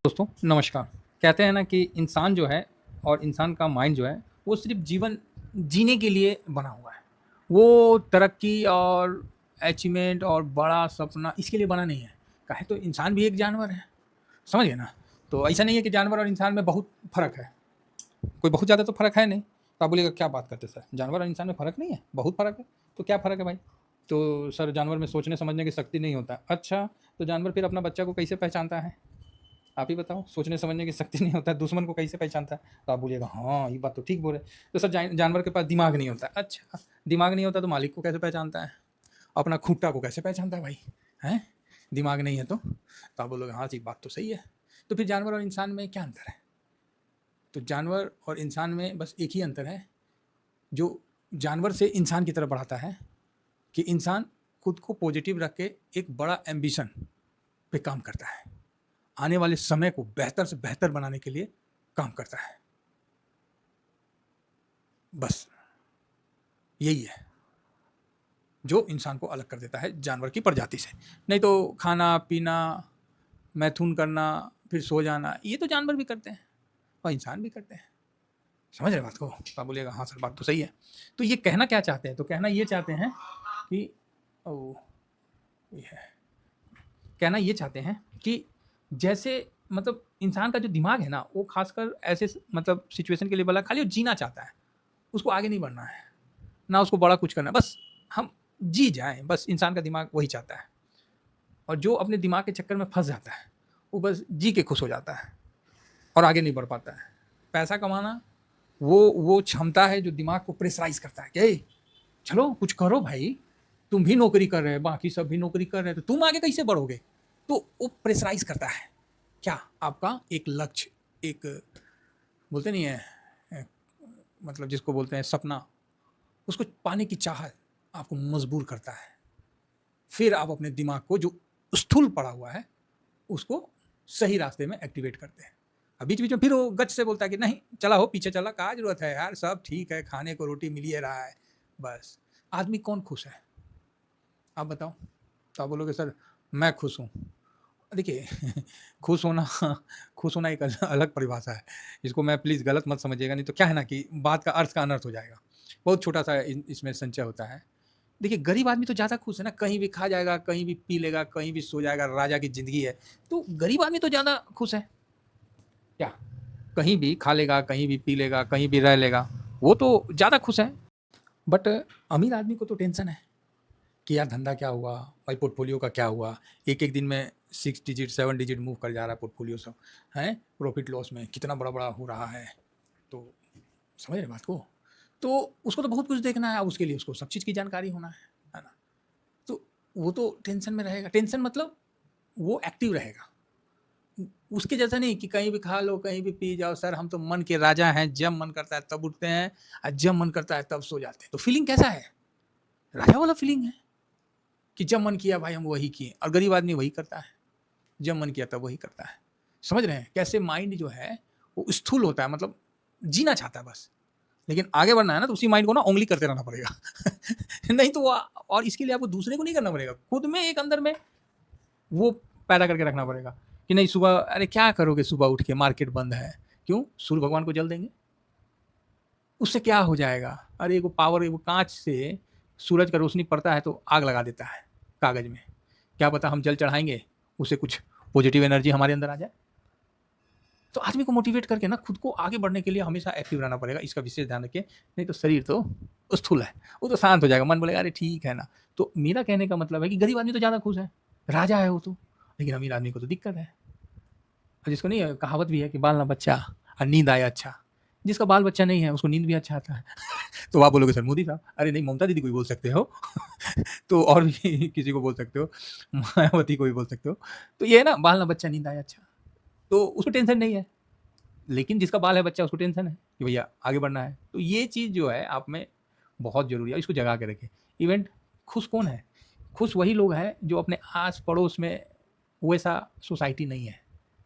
दोस्तों नमस्कार। कहते हैं ना कि इंसान जो है और इंसान का माइंड जो है वो सिर्फ जीवन जीने के लिए बना हुआ है। वो तरक्की और अचीवमेंट और बड़ा सपना इसके लिए बना नहीं है। काहे तो इंसान भी एक जानवर है, समझ गए ना? तो ऐसा नहीं है कि जानवर और इंसान में बहुत फ़र्क है, कोई बहुत ज़्यादा तो फ़र्क है नहीं। तो आप बोलिएगा क्या बात करते सर, जानवर और इंसान में फ़र्क नहीं है? बहुत फ़र्क है। तो क्या फ़र्क है भाई? तो सर जानवर में सोचने समझने की शक्ति नहीं होता। अच्छा, तो जानवर फिर अपना बच्चा को कैसे पहचानता है? आप ही बताओ, सोचने समझने की शक्ति नहीं होता है, दुश्मन को कैसे पहचानता है? तो आप बोलिएगा हाँ, ये बात तो ठीक बोले। तो सर जानवर के पास दिमाग नहीं होता। अच्छा, दिमाग नहीं होता तो मालिक को कैसे पहचानता है? अपना खूंटा को कैसे पहचानता है भाई? हैं? दिमाग नहीं है तो आप बोलोगे हाँ जी, बात तो सही है। तो फिर जानवर और इंसान में क्या अंतर है? तो जानवर और इंसान में बस एक ही अंतर है, जो जानवर से इंसान की तरफ बढ़ाता है कि इंसान खुद को पॉजिटिव रख के एक बड़ा एम्बिशन पे काम करता है। आने वाले समय को बेहतर से बेहतर बनाने के लिए काम करता है। बस यही है जो इंसान को अलग कर देता है जानवर की प्रजाति से। नहीं तो खाना पीना, मैथुन करना, फिर सो जाना, ये तो जानवर भी करते हैं और इंसान भी करते हैं। समझ रहे बात को? तो आप बोलिएगा हाँ सर, बात तो सही है। तो ये कहना क्या चाहते हैं? तो कहना ये चाहते हैं कि ओ ये है, कहना ये चाहते हैं कि जैसे मतलब इंसान का जो दिमाग है ना, वो खासकर ऐसे मतलब सिचुएशन के लिए बना, खाली वो जीना चाहता है, उसको आगे नहीं बढ़ना है, ना उसको बड़ा कुछ करना है, बस हम जी जाएँ, बस इंसान का दिमाग वही चाहता है। और जो अपने दिमाग के चक्कर में फँस जाता है, वो बस जी के खुश हो जाता है और आगे नहीं बढ़ पाता है। पैसा कमाना वो क्षमता है जो दिमाग को प्रेशराइज़ करता है कि ए, चलो कुछ करो भाई, तुम भी नौकरी कर रहे हो, बाकी सब भी नौकरी कर रहे हैं, तो तुम आगे कैसे बढ़ोगे? तो वो प्रेशराइज़ करता है। क्या? आपका एक लक्ष्य, एक बोलते नहीं है अ, मतलब जिसको बोलते हैं सपना, उसको पाने की चाहत आपको मजबूर करता है। फिर आप अपने दिमाग को जो स्थूल पड़ा हुआ है, उसको सही रास्ते में एक्टिवेट करते हैं। अब बीच-बीच में फिर वो गच से बोलता है कि नहीं, चला हो पीछे चला, क्या ज़रूरत है यार, सब ठीक है, खाने को रोटी मिल ही रहा है, बस। आदमी कौन खुश है? आप बताओ? तो आप बोलोगे सर मैं खुश हूँ। देखिए खुश होना खुश होना एक अलग परिभाषा है। इसको मैं प्लीज़ गलत मत समझिएगा, नहीं तो क्या है ना कि बात का अर्थ का अनर्थ हो जाएगा। बहुत छोटा-सा इसमें संचय होता है। देखिए गरीब आदमी तो ज़्यादा खुश है ना, कहीं भी खा जाएगा, कहीं भी पी लेगा, कहीं भी सो जाएगा, राजा की ज़िंदगी है। तो गरीब आदमी तो ज़्यादा खुश है। क्या? कहीं भी खा लेगा, कहीं भी पी लेगा, कहीं भी रह लेगा, वो तो ज़्यादा खुश है। बट अमीर आदमी को तो टेंशन है कि यार धंधा क्या हुआ? भाई पोर्टफ़ोलियो का क्या हुआ? एक-एक दिन में 6 डिजिट, 7 डिजिट मूव कर जा रहा है पोर्टफ़ोलियो सब, हैं? प्रॉफ़िट लॉस में कितना बड़ा-बड़ा हो रहा है। तो समझ रहे हैं बात को? तो उसको तो बहुत कुछ देखना है, अब उसके लिए उसको सब चीज़ की जानकारी होना है ना? तो वो तो टेंशन में रहेगा, टेंशन मतलब वो एक्टिव रहेगा। उसके जैसा नहीं कि कहीं भी खा लो, कहीं भी पी जाओ, सर हम तो मन के राजा हैं, जब मन करता है तब उठते हैं और जब मन करता है तब सो जाते हैं। तो फीलिंग कैसा है? राजा वाला फीलिंग है कि जब मन किया भाई हम वही किए, और गरीब आदमी वही करता है, जब मन किया तब वही करता है। समझ रहे हैं? कैसे माइंड जो है वो स्थूल होता है, मतलब जीना चाहता है बस। लेकिन आगे बढ़ना है ना तो उसी माइंड को ना उँगली करते रहना पड़ेगा। नहीं तो वो, और इसके लिए आपको दूसरे को नहीं करना पड़ेगा, खुद में एक अंदर में वो पैदा करके रखना पड़ेगा कि नहीं सुबह, अरे क्या करोगे सुबह उठ के, मार्केट बंद है, क्यों? सूर्य भगवान को जल देंगे, उससे क्या हो जाएगा? अरे वो पावर, वो कांच से सूरज का रोशनी पड़ता है तो आग लगा देता है कागज में, क्या पता हम जल चढ़ाएंगे, उससे कुछ पॉजिटिव एनर्जी हमारे अंदर आ जाए। तो आदमी को मोटिवेट करके ना खुद को आगे बढ़ने के लिए हमेशा एक्टिव रहना पड़ेगा, इसका विशेष ध्यान रखिए। नहीं तो शरीर तो स्थूल है, वो तो शांत हो जाएगा, मन बोलेगा अरे ठीक है ना। तो मेरा कहने का मतलब है कि गरीब आदमी तो ज़्यादा खुश है, राजा है वो तो, लेकिन अमीर आदमी को तो दिक्कत है। और जिसको नहीं है, कहावत भी है कि बाल ना बच्चा और नींद आए अच्छा। जिसका बाल बच्चा नहीं है उसको नींद भी अच्छा आता है। तो आप बोलोगे सर मोदी साहब, अरे नहीं, ममता दीदी को भी बोल सकते हो। तो और भी किसी को बोल सकते हो, मायावती को भी बोल सकते हो। तो ये है ना, बाल ना बच्चा नींद आए अच्छा, तो उसको टेंशन नहीं है। लेकिन जिसका बाल है बच्चा उसको टेंशन है कि भैया आगे बढ़ना है। तो ये चीज़ जो है आप में बहुत ज़रूरी है, इसको जगा के रखें। इवेंट खुश कौन है? खुश वही लोग हैं जो अपने आस-पड़ोस में वैसा सोसाइटी नहीं है।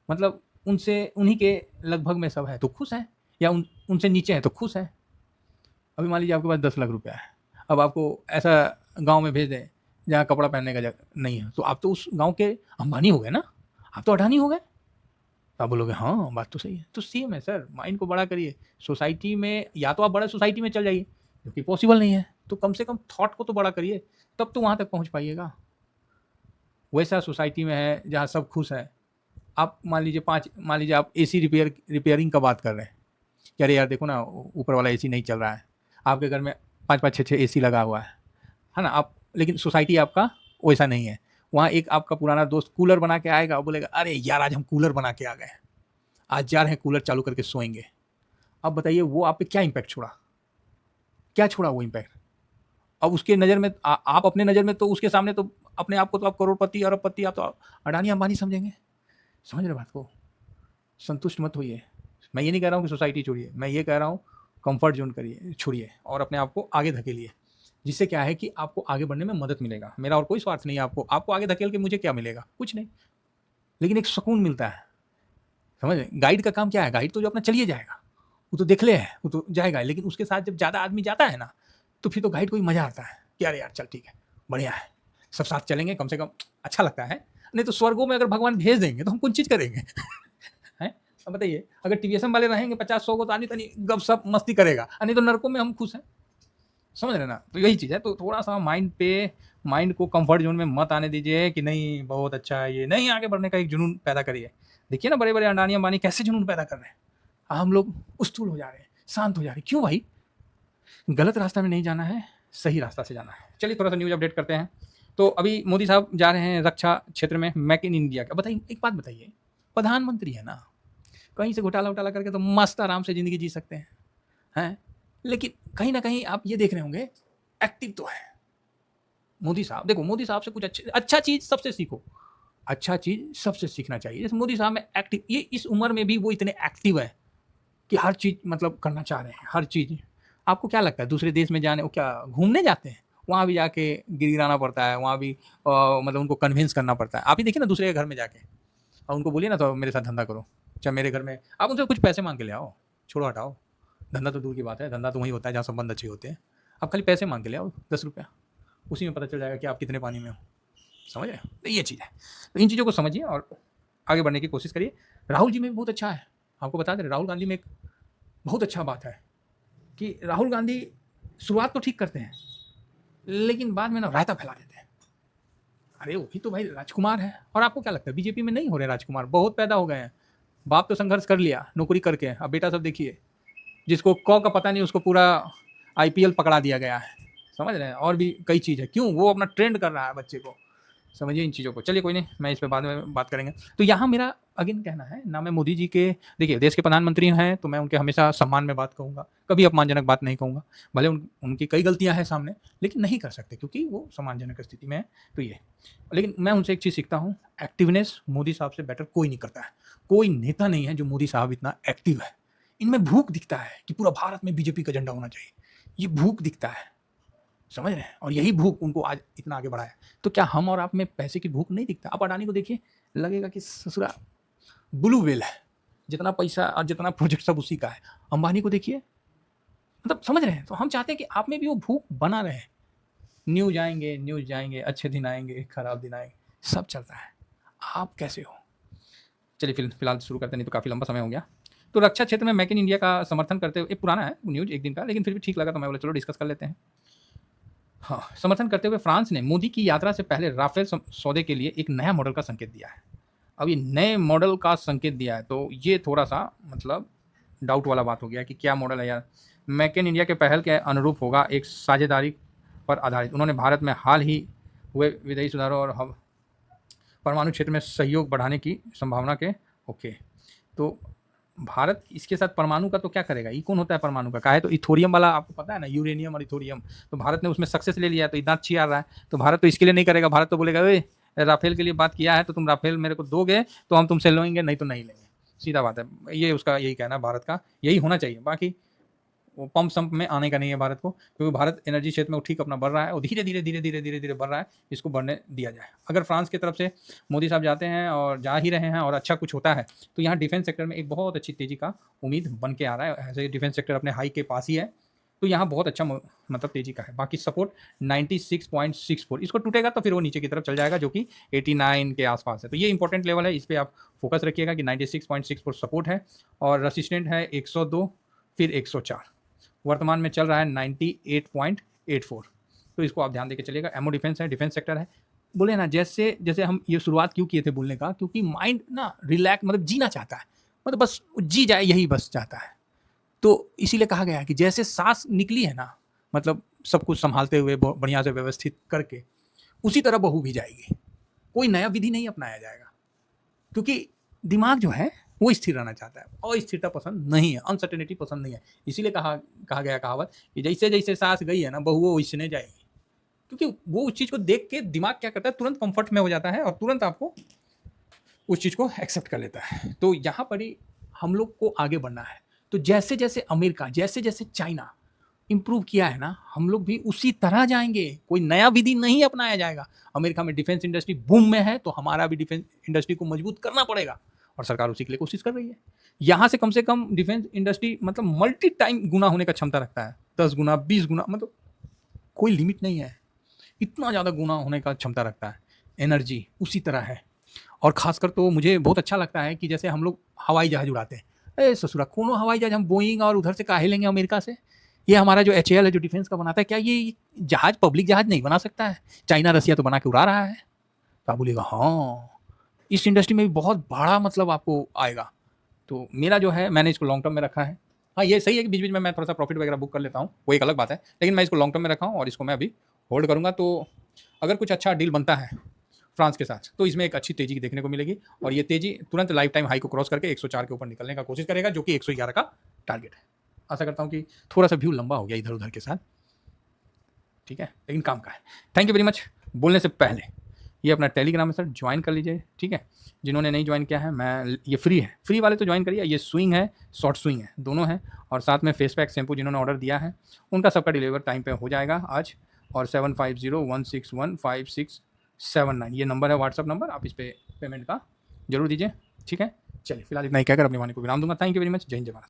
मतलब उनसे, उन्हीं के लगभग में सब है तो खुश हैं, या उनसे नीचे हैं तो खुश हैं। अभी मान लीजिए आपके पास 10 लाख रुपया है, अब आपको ऐसा गाँव में भेज दें जहाँ कपड़ा पहनने का जगह नहीं है, तो आप तो उस गाँव के अंबानी हो गए ना, आप तो अडानी हो गए। तो आप बोलोगे हाँ बात तो सही है, तो सेम है सर, माइंड को बड़ा करिए। सोसाइटी में या तो आप बड़ा सोसाइटी में चल जाइए, जो कि पॉसिबल नहीं है, तो कम से कम थॉट को तो बड़ा करिए, तब तो वहाँ तक पहुँच पाइएगा। वैसा सोसाइटी में है जहाँ सब खुश हैं। आप मान लीजिए आप एसी रिपेयरिंग का बात कर रहे हैं कि अरे यार देखो ना ऊपर वाला एसी नहीं चल रहा है, आपके घर में 5-5 6-6 एसी लगा हुआ है ना आप, लेकिन सोसाइटी आपका वैसा नहीं है। वहाँ एक आपका पुराना दोस्त कूलर बना के आएगा और बोलेगा अरे यार आज हम कूलर बना के आ गए, आज जा रहे हैं कूलर चालू करके सोएंगे। अब बताइए वो आप पे क्या इम्पैक्ट छोड़ा, क्या छोड़ा वो इम्पैक्ट। अब उसके नज़र में आप अपने नज़र में तो उसके सामने तो अपने आप को तो आप करोड़पति अरबपति आप तो अडानी अंबानी समझेंगे। समझ रहे बात को। संतुष्ट मत होइए। मैं ये नहीं कह रहा हूँ कि सोसाइटी छोड़िए, मैं ये कह रहा हूँ कंफर्ट जोन करिए, छोड़िए और अपने आप को आगे धकेलिए, जिससे क्या है कि आपको आगे बढ़ने में मदद मिलेगा। मेरा और कोई स्वार्थ नहीं है आपको आगे धकेल के मुझे क्या मिलेगा, कुछ नहीं, लेकिन एक सुकून मिलता है। समझ रहे। गाइड का काम क्या है, गाइड तो जो अपना चलिए जाएगा, वो तो देख ले है, वो तो जाएगा, लेकिन उसके साथ जब ज़्यादा आदमी जाता है ना, तो फिर तो गाइड को ही मज़ा आता है कि अरे यार चल ठीक है, बढ़िया है, सब साथ चलेंगे, कम से कम अच्छा लगता है। नहीं तो स्वर्गों में अगर भगवान भेज देंगे तो हम कौन चीज़ करेंगे हैं। अब बताइए अगर टीवीएसएम वाले रहेंगे 50-100 को, तो आदमी तनी गप सप मस्ती करेगा, नहीं तो नरकों में हम खुश हैं। समझ रहे ना। तो यही चीज़ है, तो थोड़ा सा माइंड को कंफर्ट जोन में मत आने दीजिए कि नहीं बहुत अच्छा है ये, नहीं आगे बढ़ने का एक जुनून पैदा करिए। देखिए ना बड़े बड़े अडानी अंबानी कैसे जुनून पैदा कर रहे हैं, हम लोग उस्तूल हो जा रहे हैं, शांत हो जा रहे हैं। क्यों भाई, गलत रास्ता में नहीं जाना है, सही रास्ता से जाना है। चलिए थोड़ा सा न्यूज़ अपडेट करते हैं। तो अभी मोदी साहब जा रहे हैं रक्षा क्षेत्र में, मेक इन इंडिया का। बताइए एक बात बताइए, प्रधानमंत्री है ना, कहीं से घोटाला वोटाला करके तो मस्त आराम से ज़िंदगी जी सकते हैं, लेकिन कहीं ना कहीं आप ये देख रहे होंगे एक्टिव तो है मोदी साहब। देखो मोदी साहब से कुछ अच्छा चीज़ सबसे सीखो, अच्छा चीज़ सबसे सीखना चाहिए। जैसे मोदी साहब में एक्टिव, ये इस उम्र में भी वो इतने एक्टिव है कि हर चीज़ मतलब करना चाह रहे हैं, हर चीज़। आपको क्या लगता है दूसरे देश में जाने, वो क्या घूमने जाते हैं, वहाँ भी जाके गिड़गिड़ाना पड़ता है, वहाँ भी मतलब उनको कन्विंस करना पड़ता है। आप ही देखिए ना दूसरे के घर में जाके, और उनको बोलिए ना तो मेरे साथ धंधा करो, चाहे मेरे घर में आप उनसे कुछ पैसे मांग के ले आओ, छोड़ो हटाओ, धंधा तो दूर की बात है, धंधा तो वहीं होता है जहाँ संबंध अच्छे होते हैं। आप खाली पैसे मांग के ले आओ 10 रुपया, उसी में पता चल जाएगा कि आप कितने पानी में हो। समझ रहे हो, तो ये चीज़ है। तो इन चीज़ों को समझिए और आगे बढ़ने की कोशिश करिए। राहुल जी में भी बहुत अच्छा है, आपको बता दें राहुल गांधी में एक बहुत अच्छा बात है कि राहुल गांधी शुरुआत तो ठीक करते हैं, लेकिन बाद में ना रायता फैला देते हैं। अरे वो भी तो भाई राजकुमार है। और आपको क्या लगता है बीजेपी में नहीं हो रहे राजकुमार, बहुत पैदा हो गए हैं। बाप तो संघर्ष कर लिया नौकरी करके, अब बेटा सब देखिए, जिसको क का पता नहीं उसको पूरा आईपीएल पकड़ा दिया गया है। समझ रहे हैं, और भी कई चीज़ है, क्यों वो अपना ट्रेंड कर रहा है बच्चे को। समझिए इन चीज़ों को। चलिए कोई नहीं, मैं इस पे बाद में बात करेंगे। तो यहाँ मेरा अगेन कहना है ना, मैं मोदी जी के, देखिए देश के प्रधानमंत्री हैं तो मैं उनके हमेशा सम्मान में बात कहूँगा, कभी अपमानजनक बात नहीं कहूँगा। भले उनकी कई गलतियाँ हैं सामने, लेकिन नहीं कर सकते क्योंकि वो सम्मानजनक स्थिति में है। तो ये, लेकिन मैं उनसे एक चीज़ सीखता हूँ, एक्टिवनेस मोदी साहब से बेटर कोई नहीं करता है। कोई नेता नहीं है जो मोदी साहब इतना एक्टिव है। इनमें भूख दिखता है कि पूरा भारत में बीजेपी का झंडा होना चाहिए, ये भूख दिखता है। समझ रहे हैं, और यही भूख उनको आज इतना आगे बढ़ाया। तो क्या हम और आप में पैसे की भूख नहीं दिखता। आप अडानी को देखिए, लगेगा कि ससुरा ब्लू व्हेल है, जितना पैसा और जितना प्रोजेक्ट सब उसी का है। अंबानी को देखिए, मतलब समझ रहे हैं। तो हम चाहते हैं कि आप में भी वो भूख बना रहे। न्यूज आएंगे, अच्छे दिन आएंगे, खराब दिन आएंगे, सब चलता है। आप कैसे हो। चलिए फिलहाल शुरू करते, नहीं तो काफ़ी लंबा समय हो गया। तो रक्षा क्षेत्र में मेक इन इंडिया का समर्थन करते हुए, पुराना है न्यूज एक दिन का, लेकिन फिर भी ठीक लगा तो मैं बोला चलो डिस्कस कर लेते हैं। हाँ, समर्थन करते हुए फ्रांस ने मोदी की यात्रा से पहले राफेल सौदे के लिए एक नया मॉडल का संकेत दिया है। अब ये नए मॉडल का संकेत दिया है तो ये थोड़ा सा मतलब डाउट वाला बात हो गया कि क्या मॉडल है यार। मेक इन इंडिया के पहल के अनुरूप होगा, एक साझेदारी पर आधारित। उन्होंने भारत में हाल ही हुए विदेशी सुधारों और परमाणु क्षेत्र में सहयोग बढ़ाने की संभावना के ओके। तो भारत इसके साथ परमाणु का तो क्या करेगा, ये कौन होता है परमाणु का है, तो इथोरियम वाला आपको पता है ना, यूरेनियम और इथोरियम। तो भारत ने उसमें सक्सेस ले लिया, तो इतना अच्छी आ रहा है। तो भारत तो इसके लिए नहीं करेगा, भारत तो बोलेगा ए राफेल के लिए बात किया है तो तुम राफेल मेरे को दोगे तो हम तुमसे लेंगे, नहीं तो नहीं लेंगे। सीधा बात है, ये उसका यही कहना है, भारत का यही होना चाहिए। बाकी वो पंप संप में आने का नहीं है भारत को, क्योंकि भारत एनर्जी क्षेत्र में ठीक अपना बढ़ रहा है और धीरे धीरे बढ़ रहा है, इसको बढ़ने दिया जाए। अगर फ्रांस की तरफ से मोदी साहब जाते हैं और जा ही रहे हैं और अच्छा कुछ होता है तो यहाँ डिफेंस सेक्टर में एक बहुत अच्छी तेज़ी का उम्मीद बन के आ रहा है। ऐसे डिफेंस सेक्टर अपने हाई के पास ही है, तो यहाँ बहुत अच्छा मतलब तेजी का है। बाकी सपोर्ट 96.64, इसको टूटेगा तो फिर वो नीचे की तरफ चल जाएगा, जो कि 89 के आसपास है। तो ये इंपॉर्टेंट लेवल है, इस पर आप फोकस रखिएगा कि 96.64 सपोर्ट है और रसिस्टेंट है 102, फिर 104। वर्तमान में चल रहा है 98.84, तो इसको आप ध्यान देके चलिएगा। एमओ डिफेंस है, डिफेंस सेक्टर है। बोले ना, जैसे जैसे हम ये शुरुआत क्यों किए थे बोलने का, क्योंकि माइंड ना रिलैक्स, मतलब जीना चाहता है, मतलब बस जी जाए, यही बस चाहता है। तो इसीलिए कहा गया है कि जैसे सांस निकली है ना, मतलब सब कुछ संभालते हुए बढ़िया से व्यवस्थित करके, उसी तरह बहू भी जाएगी। कोई नया विधि नहीं अपनाया जाएगा, क्योंकि दिमाग जो है वो स्थिर रहना चाहता है, अस्थिरता पसंद नहीं है, अनसर्टेनिटी पसंद नहीं है। इसीलिए कहा गया कहावत कि जैसे जैसे सांस गई है ना, बहू वो वैसने जाएगी। क्योंकि वो उस चीज़ को देख के दिमाग क्या करता है, तुरंत कंफर्ट में हो जाता है और तुरंत आपको उस चीज़ को एक्सेप्ट कर लेता है। तो यहाँ पर ही हम लोग को आगे बढ़ना है। तो जैसे जैसे अमेरिका, जैसे जैसे चाइना इम्प्रूव किया है ना, हम लोग भी उसी तरह जाएंगे। कोई नया विधि नहीं अपनाया जाएगा। अमेरिका में डिफेंस इंडस्ट्री बूम में है, तो हमारा भी डिफेंस इंडस्ट्री को मजबूत करना पड़ेगा और सरकार उसी के लिए कोशिश कर रही है। यहाँ से कम डिफेंस इंडस्ट्री मतलब मल्टी टाइम गुना होने का क्षमता रखता है, 10 गुना 20 गुना, मतलब कोई लिमिट नहीं है, इतना ज़्यादा गुना होने का क्षमता रखता है। एनर्जी उसी तरह है। और खासकर तो मुझे बहुत अच्छा लगता है कि जैसे हम लोग हवाई जहाज़ उड़ाते हैं, अरे ससुरा कोनो हवाई जहाज़ हम बोइंग और उधर से काहे लेंगे अमेरिका से। ये हमारा जो एचएएल है, जो डिफेंस का बनाता है, क्या ये जहाज़ पब्लिक जहाज़ नहीं बना सकता है? चाइना रसिया तो बना के उड़ा रहा है। तो आप बोलिएगा हाँ, इस इंडस्ट्री में भी बहुत बड़ा मतलब आपको आएगा। तो मेरा जो है, मैंने इसको लॉन्ग टर्म में रखा है। हाँ, ये सही है कि बीच बीच में मैं थोड़ा सा प्रॉफिट वगैरह बुक कर लेता हूँ, वो एक अलग बात है, लेकिन मैं इसको लॉन्ग टर्म में रखा हूँ और इसको मैं अभी होल्ड करूँगा। तो अगर कुछ अच्छा डील बनता है फ्रांस के साथ, तो इसमें एक अच्छी तेजी देखने को मिलेगी और ये तेजी तुरंत लाइफ टाइम हाई को क्रॉस करके 104 के ऊपर निकलने का कोशिश करेगा, जो कि 111 का टारगेट है। आशा करता हूँ कि थोड़ा सा व्यू लंबा हो गया इधर उधर के साथ, ठीक है, लेकिन काम का है। Thank you very much. बोलने से पहले ये अपना टेलीग्राम है सर, ज्वाइन कर लीजिए, ठीक है। जिन्होंने नहीं ज्वाइन किया है, मैं ये फ्री है, फ्री वाले तो ज्वाइन करिए। ये स्विंग है, शॉर्ट स्विंग है, दोनों हैं। और साथ में फेस पैक शैम्पू जिन्होंने ऑर्डर दिया है, उनका सबका डिलीवर टाइम पे हो जाएगा आज। और 7501615679 ये नंबर है, व्हाट्सअप नंबर, आप इस पर पेमेंट का जरूर दीजिए, ठीक है। चलिए फिलहाल इतना ही कहकर अपनी वाणी को विराम दूंगा। Thank you very much. जय हिंद, जय भारत।